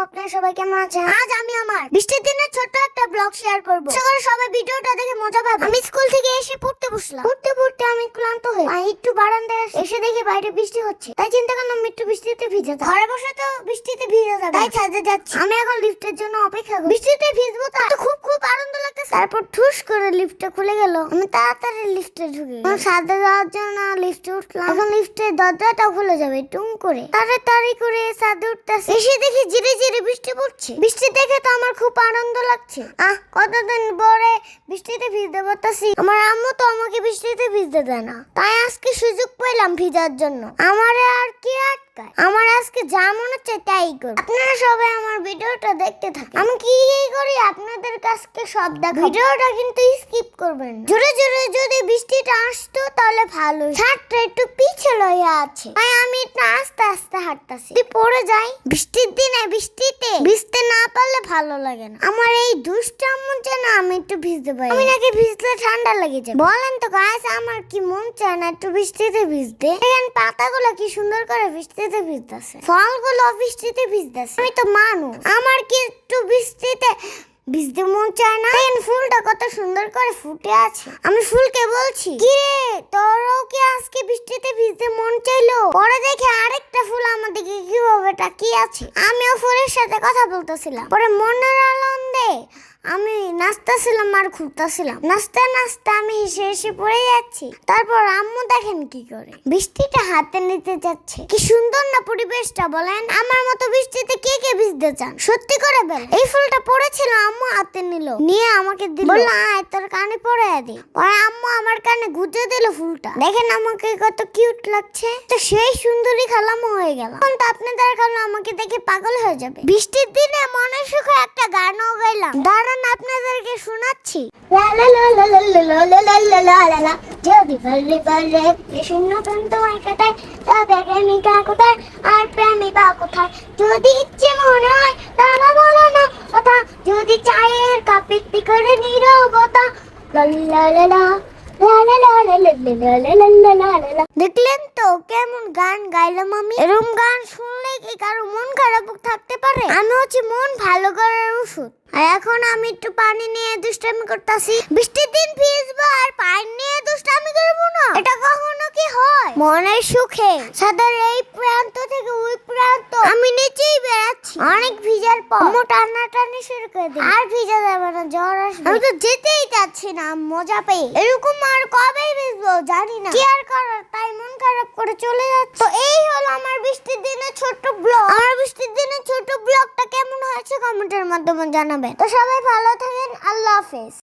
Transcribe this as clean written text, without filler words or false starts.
আপনারা সবাই কেমন আছেন? আজ আমি আমার বৃষ্টির দিনে ছোট্ট একটা ব্লগ শেয়ার করব। আশা করি সবাই ভিডিওটা দেখে মজা পাবে। আমি স্কুল থেকে এসে পড়তে বসলাম। পড়তে পড়তে আমি ক্লান্ত হয়ে একটু বারান্দায় এসে দেখি বাইরে বৃষ্টি হচ্ছে। তাই চিন্তা করলাম একটু বৃষ্টিতে ভিজে যাই। ঘরে বসে তো বৃষ্টিতে ভিজে যাবে, তাই ছাদে যাচ্ছি। আমি এখন লিফটের জন্য অপেক্ষা করি। বৃষ্টিতে ভিজবো তো খুব খুব আনন্দ লাগতেছে। তারপর ঠুস করে লিফটটা খুলে গেল। আমি তাড়াতাড়ি লিফটে ঢুকে ছাদে যাওয়ার জন্য লিফটে উঠলাম। এখন লিফটের দরজাটা খুলে যাবে টুং করে। তাড়াতাড়ি করে ছাদে উঠতেছি। এসে দেখি ধীরে ধীরে বৃষ্টি পড়ছে। বৃষ্টি দেখে তো আমার খুব আনন্দ লাগছে। কতদিন পরে বৃষ্টিতে ভিজতে পারতাছি। আমার আম্মু তো আমাকে বৃষ্টিতে ভিজতে দেয় না, তাই আজকে সুযোগ পেলাম ভিজার জন্য। আমারে আর কি আটকায়? আমার আজকে যা মনে হচ্ছে তাই করব। আপনারা সবাই আমার ভিডিওটা দেখতে থাকেন। আমি কি করি আপনাদের কাছে সব দেখাবো। ভিডিওটা কিন্তু স্কিপ করবেন না। জোরে জোরে যদি বৃষ্টিটা আসতো তাহলে ভালো। ছাদটা একটু পিছে লইয়া আছে, তাই আমি একটু আস্তে আস্তে হাঁটতাছি। যদি পড়ে যাই বৃষ্টির দিনে, বৃষ্টিতে ভিজতে না পারলে ভালো লাগে না। আমার এই দুষ্ট আম্মুর জন্য আমি একটু ভিজতে পারি। আমি নাকি ভিজলে ঠান্ডা লেগে যায়। বলেন তো গাইস, আমার কি মন চায় না একটু বৃষ্টিতে ভিজতে? দেখেন পাতাগুলো কি সুন্দর করে বৃষ্টিতে ভিজতেছে, ফলগুলো বৃষ্টিতে ভিজতেছে। আমি তো মানুষ, আমার কি একটু বৃষ্টিতে ভিজতে মন চায় না? দেখেন ফুলটা কত সুন্দর করে ফুটে আছে। আমি ফুলকে বলছি, কি রে তোরও কি আজকে বৃষ্টিতে ভিজতে মন চাইলো? পরে দেখে আরেকটা ফুল আমার দিকে কিভাবে তাকিয়ে আছে। আমিও ফুলের সাথে কথা বলতেছিলাম। পরে মনের আনন্দে আমি নাচতেছিলাম আর ঘুরতেছিলাম। নাচতে নাচতে আমি হেসে হেসে পড়ে যাচ্ছি। তারপর আম্মু দেখেন কি করে বৃষ্টিটা হাতে নিতে যাচ্ছে। কি সুন্দর না পরিবেশটা, বলেন? আমার মতো বৃষ্টিতে কে কে ভিজতে চান? সত্যি করে বলেন। এই ফুলটা পড়েছিল, আম্মু হাতে নিল, নিয়ে আমাকে দিল, বলল আয় তোর কানে পড়ায় দে। পরে আম্মু আমার কানে গুজে দিল ফুলটা। দেখেন আমাকে কত কিউট লাগছে। তো সেই সুন্দরী খালামও হয়ে গেল। এখন তো আপনাদের খালা আমাকে দেখে পাগল হয়ে যাবে। বৃষ্টির দিনে মনের সুখে একটা গানও গাইলাম, দাঁড়ান আপনাদেরকে শোনাচ্ছি। যদি বললে বললে শূন্য তোমার কাটায়, তবে প্রেমিকা কোথায় আর প্রেমিকা কোথায়? যদি ইচ্ছে মনে হয় তারা বলো না কথা, যদি চায়ের কাপ বিক্রি করে নীরবতা। দেখলেন তো কেমন গান গাইলাম আমি? এরকম গান শুনলে কি কারো মন খারাপ থাকতে পারে? আমি হচ্ছে মন ভালো করার ওষুধ। আর এখন আমি একটু পানি নিয়ে দুষ্টামি করতেছি। বৃষ্টির দিন ভিজবো আর পানি নিয়ে দুষ্টামি করবো না, এটা কখনো কি হয়? মনের সুখে ছাদের এই প্রান্ত থেকে ওই প্রান্ত আমি নিচেই বেড়াচ্ছি। অনেক ভিজার পর আম্মু টানাটানি শুরু করে দিল। আর ভিজা যাবে না, জ্বর আসবে। আমি তো যেতেই চাচ্ছি না মজা পেয়ে। এরকম আর কবে ভিজবো জানি না, কি আর করার, তাই মন খারাপ করে চলে যাচ্ছে। তো এই হলো আমার বৃষ্টির দিনে ছোট্ট ব্লগ। আমার বৃষ্টির দিনে ছোট ব্লগটা কেমন হয়েছে কমেন্টের মাধ্যমে জানাবেন। তো সবাই ভালো থাকেন, আল্লাহ হাফেজ।